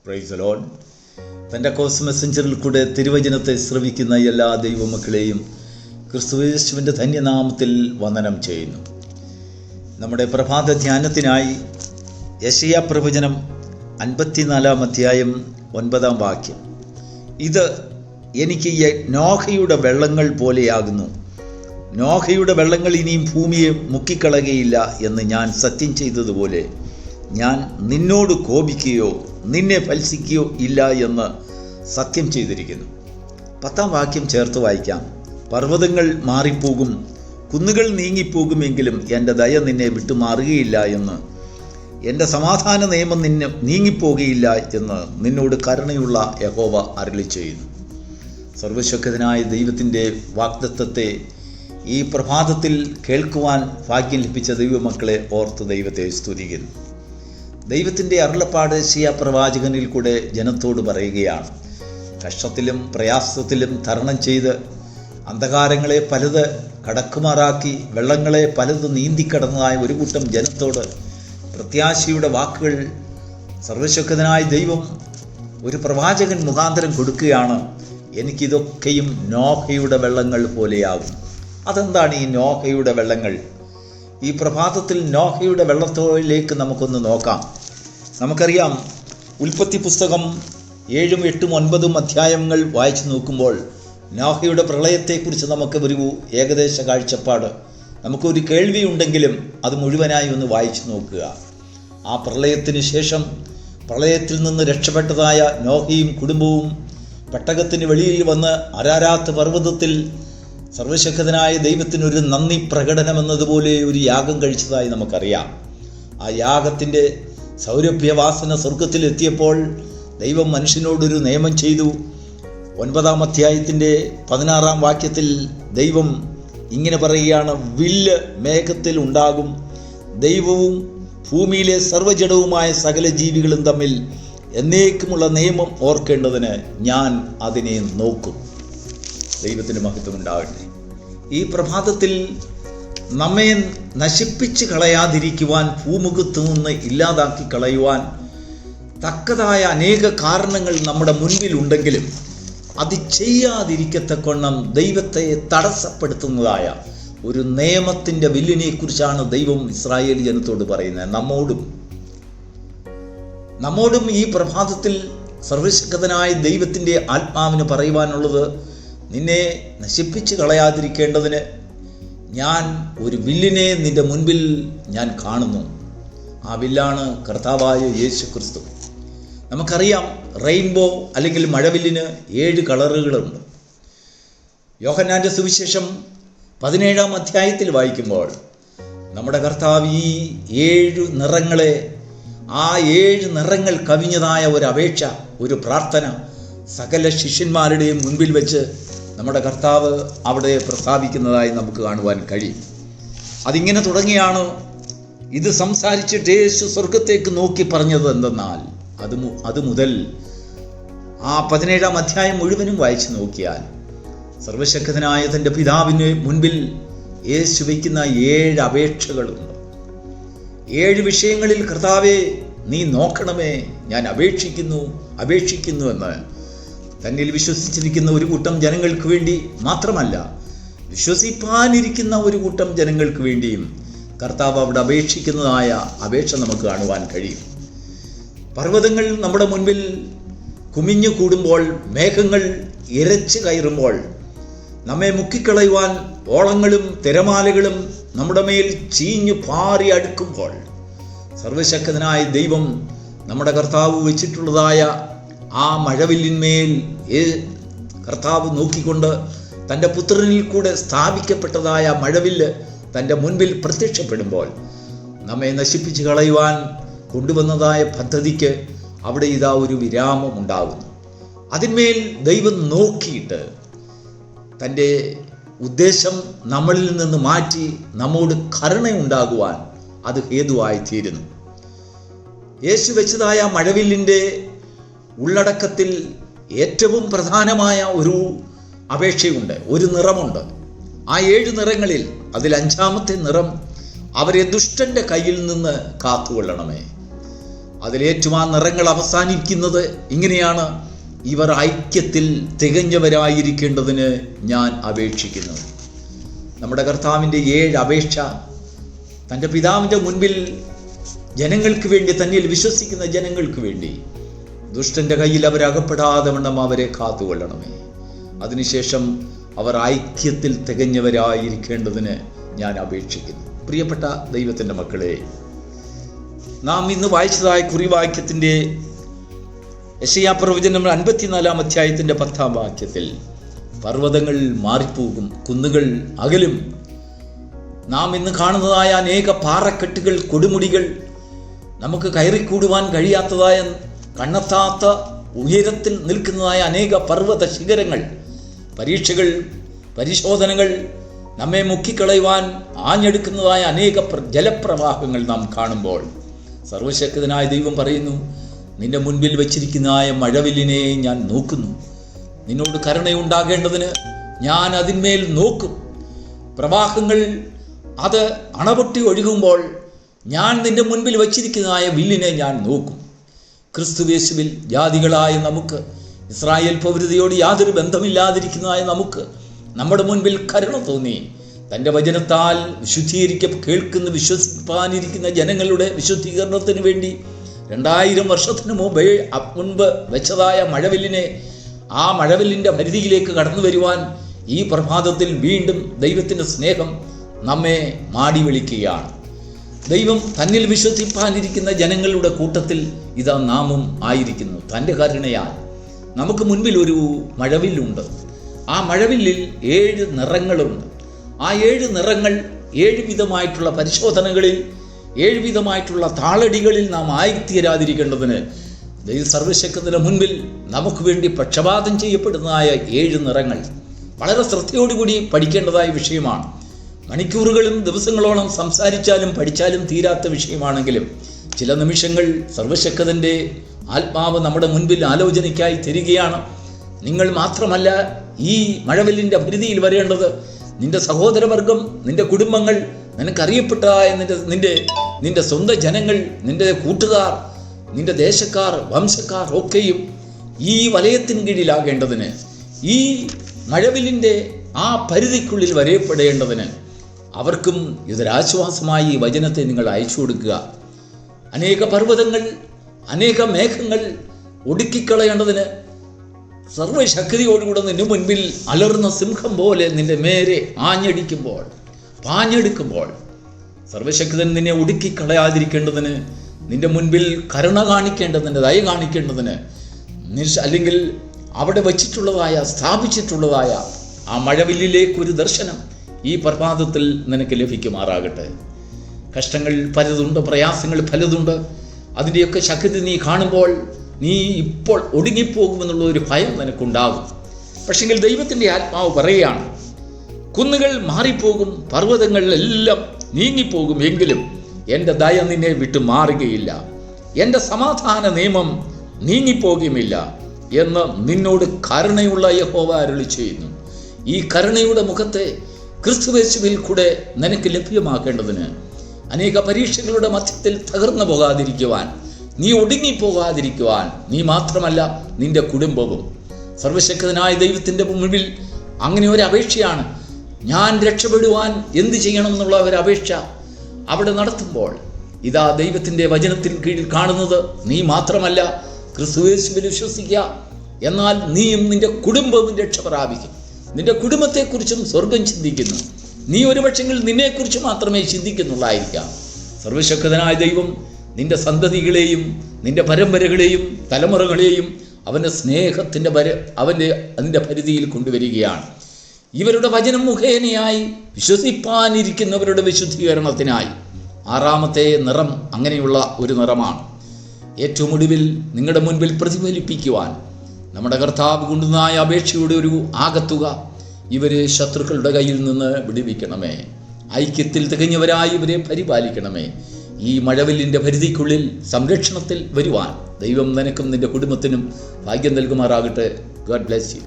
Praise the Lord. Pentecost മെസ്സഞ്ചറിൽ കൂടെ തിരുവചനത്തെ ശ്രവിക്കുന്ന എല്ലാ ദൈവമക്കളെയും ക്രിസ്തുയേശുവിൻ്റെ ധന്യനാമത്തിൽ വന്ദനം ചെയ്യുന്നു. നമ്മുടെ പ്രഭാത ധ്യാനത്തിനായി യെശയ്യാ പ്രവചനം 54 അധ്യായം 9 വാക്യം. ഇത് എനിക്ക് നോഹയുടെ വെള്ളങ്ങൾ പോലെയാകുന്നു. നോഹയുടെ വെള്ളങ്ങൾ ഇനിയും ഭൂമിയെ മുക്കിക്കളയുകയില്ല എന്ന് ഞാൻ സത്യം ചെയ്തതുപോലെ ഞാൻ നിന്നോട് കോപിക്കുകയോ നിന്നെ ഫൽസിക്കുകയോ ഇല്ല എന്ന് സത്യം ചെയ്തിരിക്കുന്നു. 10 വാക്യം ചേർത്ത് വായിക്കാം. പർവ്വതങ്ങൾ മാറിപ്പോകും, കുന്നുകൾ നീങ്ങിപ്പോകുമെങ്കിലും എൻ്റെ ദയ നിന്നെ വിട്ടുമാറുകയില്ല എന്ന്, എൻ്റെ സമാധാന നിയമം നിന്നെ നീങ്ങിപ്പോകുകയില്ല എന്ന് നിന്നോട് കരുണയുള്ള യഹോവ അരുളി ചെയ്യുന്നു. സർവശക്തനായ ദൈവത്തിൻ്റെ വാഗ്ദത്തത്തെ ഈ പ്രഭാതത്തിൽ കേൾക്കുവാൻ ഭാഗ്യം ലഭിച്ച ദൈവമക്കളെ ഓർത്ത് ദൈവത്തെ സ്തുതിക്കുന്നു. ദൈവത്തിൻ്റെ അരുളപ്പാട് യെശയ്യാ പ്രവാചകനിൽ കൂടെ ജനത്തോട് പറയുകയാണ്. കഷ്ടത്തിലും പ്രയാസത്തിലും തരണം ചെയ്ത് അന്ധകാരങ്ങളെ പലത് കടക്കുമാറാക്കി വെള്ളങ്ങളെ പലത് നീന്തിക്കടന്നതായ ഒരു കൂട്ടം ജനത്തോട് പ്രത്യാശയുടെ വാക്കുകൾ സർവശക്തനായ ദൈവം ഒരു പ്രവാചകൻ മുഖാന്തരം കൊടുക്കുകയാണ്. എനിക്കിതൊക്കെയും നോഹയുടെ വെള്ളങ്ങൾ പോലെയാകും. അതെന്താണ് ഈ നോഹയുടെ വെള്ളങ്ങൾ? ഈ പ്രഭാതത്തിൽ നോഹയുടെ വെള്ളത്തോളിലേക്ക് നമുക്കൊന്ന് നോക്കാം. നമുക്കറിയാം, ഉൽപ്പത്തി പുസ്തകം 7, 8, 9 അധ്യായങ്ങൾ വായിച്ചു നോക്കുമ്പോൾ നോഹയുടെ പ്രളയത്തെക്കുറിച്ച് നമുക്ക് ഒരു ഏകദേശ കാഴ്ചപ്പാട്, നമുക്കൊരു കേൾവി ഉണ്ടെങ്കിലും അത് മുഴുവനായി ഒന്ന് വായിച്ചു നോക്കുക. ആ പ്രളയത്തിന് ശേഷം പ്രളയത്തിൽ നിന്ന് രക്ഷപ്പെട്ടതായ നോഹയും കുടുംബവും പെട്ടകത്തിന് വെളിയിൽ വന്ന് അരാരാത്ത് പർവ്വതത്തിൽ സർവശക്തനായ ദൈവത്തിനൊരു നന്ദി പ്രകടനമെന്നതുപോലെ ഒരു യാഗം കഴിച്ചതായി നമുക്കറിയാം. ആ യാഗത്തിൻ്റെ സൗരഭ്യവാസന സ്വർഗത്തിലെത്തിയപ്പോൾ ദൈവം മനുഷ്യനോടൊരു നിയമം ചെയ്തു. 9 അധ്യായത്തിൻ്റെ 16 വാക്യത്തിൽ ദൈവം ഇങ്ങനെ പറയുകയാണ്: വില്ല് മേഘത്തിൽ ഉണ്ടാകും, ദൈവവും ഭൂമിയിലെ സർവ്വജഡവുമായ സകല ജീവികളും തമ്മിൽ എന്നേക്കുമുള്ള നിയമം ഓർക്കേണ്ടതിന് ഞാൻ അതിനെ നോക്കും. ദൈവത്തിന് മഹത്വം ഉണ്ടാകട്ടെ. ഈ പ്രഭാതത്തിൽ നമ്മെ നശിപ്പിച്ച് കളയാതിരിക്കുവാൻ, ഭൂമുഖത്തു നിന്ന് ഇല്ലാതാക്കി കളയുവാൻ തക്കതായ അനേക കാരണങ്ങൾ നമ്മുടെ മുൻപിലുണ്ടെങ്കിലും അത് ചെയ്യാതിരിക്കത്തക്കൊണ്ണം ദൈവത്തെ തടസ്സപ്പെടുത്തുന്നതായ ഒരു നിയമത്തിൻ്റെ വില്ലിനെ കുറിച്ചാണ് ദൈവം ഇസ്രായേൽ ജനത്തോട് പറയുന്നത്. നമ്മോടും ഈ പ്രഭാതത്തിൽ സർവശക്തനായ ദൈവത്തിൻ്റെ ആത്മാവിന് പറയുവാനുള്ളത്, നിന്നെ നശിപ്പിച്ച് കളയാതിരിക്കേണ്ടതിന് ഞാൻ ഒരു വില്ലിനെ നിന്റെ മുൻപിൽ ഞാൻ കാണുന്നു. ആ വില്ലാണ് കർത്താവായ യേശു ക്രിസ്തു. നമുക്കറിയാം, റെയിൻബോ അല്ലെങ്കിൽ മഴവില്ലിന് 7 കളറുകളുണ്ട്. യോഹന്നാൻ്റെ സുവിശേഷം 17 അധ്യായത്തിൽ വായിക്കുമ്പോൾ നമ്മുടെ കർത്താവ് ഈ 7 നിറങ്ങളെ, ആ 7 നിറങ്ങൾ കവിഞ്ഞതായ ഒരു അപേക്ഷ, ഒരു പ്രാർത്ഥന സകല ശിഷ്യന്മാരുടെയും മുൻപിൽ വെച്ച് നമ്മുടെ കർത്താവ് അവിടെ പ്രസ്താവിക്കുന്നതായി നമുക്ക് കാണുവാൻ കഴിയും. അതിങ്ങനെ തുടങ്ങിയാണ്. ഇത് സംസാരിച്ചിട്ട് യേശു സ്വർഗത്തേക്ക് നോക്കി പറഞ്ഞത് എന്തെന്നാൽ, അത് മുതൽ ആ 17 അധ്യായം മുഴുവനും വായിച്ചു നോക്കിയാൽ സർവശക്തനായ തൻ്റെ പിതാവിന് മുൻപിൽ യേശു വയ്ക്കുന്ന 7 അപേക്ഷകളുണ്ട്. 7 വിഷയങ്ങളിൽ കർത്താവേ നീ നോക്കണമേ, ഞാൻ അപേക്ഷിക്കുന്നു എന്ന് തന്നിൽ വിശ്വസിച്ചിരിക്കുന്ന ഒരു കൂട്ടം ജനങ്ങൾക്ക് വേണ്ടി മാത്രമല്ല, വിശ്വസിപ്പാനിരിക്കുന്ന ഒരു കൂട്ടം ജനങ്ങൾക്ക് വേണ്ടിയും കർത്താവ് അവിടെ അപേക്ഷിക്കുന്നതായ അപേക്ഷ നമുക്ക് കാണുവാൻ കഴിയും. പർവ്വതങ്ങൾ നമ്മുടെ മുൻപിൽ കുമിഞ്ഞു കൂടുമ്പോൾ, മേഘങ്ങൾ ഇരച്ച് കയറുമ്പോൾ, നമ്മെ മുക്കിക്കളയുവാൻ ഓളങ്ങളും തിരമാലകളും നമ്മുടെ മേൽ ചീഞ്ഞു പാറി അടുക്കുമ്പോൾ, സർവശക്തനായ ദൈവം നമ്മുടെ കർത്താവ് വെച്ചിട്ടുള്ളതായ ആ മഴവില്ലിന്മേൽ കർത്താവ് നോക്കിക്കൊണ്ട് തൻ്റെ പുത്രനിൽ കൂടെ സ്ഥാപിക്കപ്പെട്ടതായ മഴവില്ല് തൻ്റെ മുൻപിൽ പ്രത്യക്ഷപ്പെടുമ്പോൾ നമ്മെ നശിപ്പിച്ച് കളയുവാൻ കൊണ്ടുവന്നതായ പദ്ധതിക്ക് അവിടെ ഇതാ ഒരു വിരാമം ഉണ്ടാകുന്നു. അതിന്മേൽ ദൈവം നോക്കിയിട്ട് തൻ്റെ ഉദ്ദേശം നമ്മളിൽ നിന്ന് മാറ്റി നമ്മോട് കരുണയുണ്ടാകുവാൻ അത് ഹേതുവായി തീരുന്നു. യേശു വെച്ചതായ മഴവില്ലിൻ്റെ ഉള്ളടക്കത്തിൽ ഏറ്റവും പ്രധാനമായ ഒരു അപേക്ഷയുണ്ട്, ഒരു നിറമുണ്ട്. ആ 7 നിറങ്ങളിൽ അതിൽ 5-ാമത്തെ നിറം, അവരെ ദുഷ്ടൻ്റെ കയ്യിൽ നിന്ന് കാത്തുകൊള്ളണമേ. അതിലേറ്റും ആ നിറങ്ങൾ അവസാനിക്കുന്നത് ഇങ്ങനെയാണ്: ഇവർ ഐക്യത്തിൽ തികഞ്ഞവരായിരിക്കേണ്ടതിന് ഞാൻ അപേക്ഷിക്കുന്നു. നമ്മുടെ കർത്താവിൻ്റെ 7 അപേക്ഷ തൻ്റെ പിതാവിൻ്റെ മുൻപിൽ ജനങ്ങൾക്ക് വേണ്ടി, തന്നിൽ വിശ്വസിക്കുന്ന ജനങ്ങൾക്ക് വേണ്ടി, ദുഷ്ടൻ്റെ കയ്യിൽ അവരകപ്പെടാതെ വണ്ണം അവരെ കാത്തുകൊള്ളണമേ. അതിനുശേഷം അവർ ഐക്യത്തിൽ തികഞ്ഞവരായിരിക്കേണ്ടതിന് ഞാൻ അപേക്ഷിക്കുന്നു. പ്രിയപ്പെട്ട ദൈവത്തിൻ്റെ മക്കളെ, നാം ഇന്ന് വായിച്ചതായ കുറിവാക്യത്തിൻ്റെ യെശയ്യാ പ്രവചനം 54-ാം അധ്യായത്തിൻ്റെ 10-ാം വാക്യത്തിൽ പർവ്വതങ്ങൾ മാറിപ്പോകും, കുന്നുകൾ അകലും. നാം ഇന്ന് കാണുന്നതായ അനേക പാറക്കെട്ടുകൾ, കൊടുമുടികൾ, നമുക്ക് കയറിക്കൂടുവാൻ കഴിയാത്തതായ, കണ്ണെത്താത്ത ഉയരത്തിൽ നിൽക്കുന്നതായ അനേക പർവ്വത ശിഖരങ്ങൾ, പരീക്ഷകൾ, പരിശോധനകൾ, നമ്മെ മുക്കിക്കളയുവാൻ ആഞ്ഞെടുക്കുന്നതായ അനേക ജലപ്രവാഹങ്ങൾ നാം കാണുമ്പോൾ സർവശക്തനായ ദൈവം പറയുന്നു: നിന്റെ മുൻപിൽ വച്ചിരിക്കുന്നതായ മഴവില്ലിനെ ഞാൻ നോക്കുന്നു. നിന്നോട് കരുണയുണ്ടാകേണ്ടതിന് ഞാൻ അതിന്മേൽ നോക്കും. പ്രവാഹങ്ങൾ അത് അണപൊട്ടി ഒഴുകുമ്പോൾ ഞാൻ നിന്റെ മുൻപിൽ വച്ചിരിക്കുന്നതായ വില്ലിനെ ഞാൻ നോക്കും. ക്രിസ്തുയേശുവിൽ ജാതികളായ നമുക്ക്, ഇസ്രായേൽ പൗരതയോട് യാതൊരു ബന്ധമില്ലാതിരിക്കുന്നതായ നമുക്ക്, നമ്മുടെ മുൻപിൽ കരുണ തോന്നി തൻ്റെ വചനത്താൽ കേൾക്കുന്ന വിശ്വസിപ്പാനിരിക്കുന്ന ജനങ്ങളുടെ വിശുദ്ധീകരണത്തിന് വേണ്ടി 2000 വർഷത്തിന് മുൻപ് വെച്ചതായ മഴവില്ലിനെ, ആ മഴവില്ലിൻ്റെ പരിധിയിലേക്ക് കടന്നു വരുവാൻ ഈ പ്രഭാതത്തിൽ വീണ്ടും ദൈവത്തിൻ്റെ സ്നേഹം നമ്മെ മാടി വിളിക്കുകയാണ്. ദൈവം തന്നിൽ വിശ്വസിപ്പാനിരിക്കുന്ന ജനങ്ങളുടെ കൂട്ടത്തിൽ ഇതാ നാമും ആയിരിക്കുന്നു. തൻ്റെ കരുണയാൽ നമുക്ക് മുൻപിൽ ഒരു മഴവില്ലുണ്ട്. ആ മഴവില്ലിൽ 7 നിറങ്ങളുണ്ട്. ആ 7 നിറങ്ങൾ 7 വിധമായിട്ടുള്ള പരിശോധനകളിൽ, 7 വിധമായിട്ടുള്ള താളടികളിൽ നാം ആയിത്തീരാതിരിക്കേണ്ടതിന് സർവശക്തന്റെ മുൻപിൽ നമുക്ക് വേണ്ടി പക്ഷപാതം ചെയ്യപ്പെടുന്നതായ 7 നിറങ്ങൾ വളരെ ശ്രദ്ധയോടുകൂടി പഠിക്കേണ്ടതായ വിഷയമാണ്. മണിക്കൂറുകളും ദിവസങ്ങളോളം സംസാരിച്ചാലും പഠിച്ചാലും തീരാത്ത വിഷയമാണെങ്കിലും ചില നിമിഷങ്ങൾ സർവശക്തന്റെ ആത്മാവ് നമ്മുടെ മുൻപിൽ ആലോചനയ്ക്കായി തരികയാണ്. നിങ്ങൾ മാത്രമല്ല ഈ മഴവില്ലിൻ്റെ പരിധിയിൽ വരേണ്ടത്. നിന്റെ സഹോദരവർഗം, നിന്റെ കുടുംബങ്ങൾ, നിനക്കറിയപ്പെട്ടതായ നിന്റെ സ്വന്തം ജനങ്ങൾ, നിന്റെ കൂട്ടുകാർ, നിന്റെ ദേശക്കാർ, വംശക്കാർ ഒക്കെയും ഈ വലയത്തിന് കീഴിലാകേണ്ടതിന്, ഈ മഴവില്ലിൻ്റെ ആ പരിധിക്കുള്ളിൽ വരയപ്പെടേണ്ടതിന് അവർക്കും ഇതൊരാശ്വാസമായി ഈ വചനത്തെ നിങ്ങൾ അയച്ചു കൊടുക്കുക. അനേക പർവ്വതങ്ങൾ, അനേക മേഘങ്ങൾ ഒടുക്കിക്കളയേണ്ടതിന് സർവശക്തിയോടുകൂടെ നിന്റെ മുൻപിൽ അലർന്ന സിംഹം പോലെ നിന്റെ മേരെ ആഞ്ഞടിക്കുമ്പോൾ, പാഞ്ഞെടുക്കുമ്പോൾ സർവശക്തൻ നിന്നെ ഒടുക്കിക്കളയാതിരിക്കേണ്ടതിന്, നിന്റെ മുൻപിൽ കരുണ കാണിക്കേണ്ടതിന്, ദയ കാണിക്കേണ്ടതിന്, അല്ലെങ്കിൽ അവിടെ വച്ചിട്ടുള്ളതായ, സ്ഥാപിച്ചിട്ടുള്ളതായ ആ മഴവില്ലിലേക്കൊരു ദർശനം ഈ പ്രഭാതത്തിൽ നിനക്ക് ലഭിക്കുമാറാകട്ടെ. കഷ്ടങ്ങൾ പലതുണ്ട്, പ്രയാസങ്ങൾ പലതുണ്ട്. അതിൻ്റെയൊക്കെ ശക്തി നീ കാണുമ്പോൾ നീ ഇപ്പോൾ ഒടുങ്ങിപ്പോകുമെന്നുള്ള ഒരു ഭയം നിനക്കുണ്ടാകും. പക്ഷെങ്കിൽ ദൈവത്തിൻ്റെ ആത്മാവ് പറയുകയാണ്, കുന്നുകൾ മാറിപ്പോകും, പർവ്വതങ്ങൾ എല്ലാം നീങ്ങിപ്പോകും, എങ്കിലും എൻ്റെ ദയ നിന്നെ വിട്ടു മാറുകയില്ല, എൻ്റെ സമാധാന നിയമം നീങ്ങിപ്പോകുമില്ല എന്ന് നിന്നോട് കരുണയുള്ള യഹോവ അരുളി ചെയ്യുന്നു. ഈ കരുണയുടെ മുഖത്തെ ക്രിസ്തുയേശുവിൽ കൂടെ നിനക്ക് ലഭ്യമാക്കേണ്ടതിന്, അനേക പരീക്ഷകളുടെ മധ്യത്തിൽ തകർന്നു പോകാതിരിക്കുവാൻ, നീ ഒടുങ്ങിപ്പോകാതിരിക്കുവാൻ, നീ മാത്രമല്ല നിന്റെ കുടുംബവും സർവശക്തനായ ദൈവത്തിൻ്റെ മുൻപിൽ അങ്ങനെ ഒരു അപേക്ഷയാണ്. ഞാൻ രക്ഷപ്പെടുവാൻ എന്ത് ചെയ്യണം എന്നുള്ള ഒരു അപേക്ഷ അവിടെ നടത്തുമ്പോൾ ഇതാ ദൈവത്തിൻ്റെ വചനത്തിന് കീഴിൽ കാണുന്നത് നീ മാത്രമല്ല, ക്രിസ്തുയേശുവിൽ വിശ്വസിക്കുക, എന്നാൽ നീയും നിന്റെ കുടുംബവും രക്ഷ പ്രാപിക്കും. നിന്റെ കുടുംബത്തെക്കുറിച്ചും സ്വർഗം ചിന്തിക്കുന്നു. നീ ഒരു പക്ഷെങ്കിൽ നിന്നെക്കുറിച്ച് മാത്രമേ ചിന്തിക്കുന്നുള്ളായിരിക്കാം. സർവശക്തനായ ദൈവം നിന്റെ സന്തതികളെയും നിന്റെ പരമ്പരകളെയും തലമുറകളെയും അവൻ്റെ സ്നേഹത്തിൻ്റെ അതിൻ്റെ പരിധിയിൽ കൊണ്ടുവരികയാണ്. ഇവരുടെ വചനം മുഖേനയായി വിശ്വസിപ്പാനിരിക്കുന്നവരുടെ വിശുദ്ധീകരണത്തിനായി 6ാമത്തെ നിറം അങ്ങനെയുള്ള ഒരു നിറമാണ്. ഏറ്റവും ഒടുവിൽ നിങ്ങളുടെ മുൻപിൽ പ്രതിഫലിപ്പിക്കുവാൻ നമ്മുടെ കർത്താവ് കൊണ്ടുവന്നായ അപേക്ഷയുടെ ഒരു ആകത്തുക, ഇവരെ ശത്രുക്കളുടെ കയ്യിൽ നിന്ന് വിടുവിക്കണമേ, ഐക്യത്തിൽ തികഞ്ഞവരായി ഇവരെ പരിപാലിക്കണമേ. ഈ മഴവില്ലിൻ്റെ പരിധിക്കുള്ളിൽ സംരക്ഷണത്തിൽ വരുവാൻ ദൈവം നിനക്കും നിന്റെ കുടുംബത്തിനും ഭാഗ്യം നൽകുമാറാകട്ടെ. God bless you.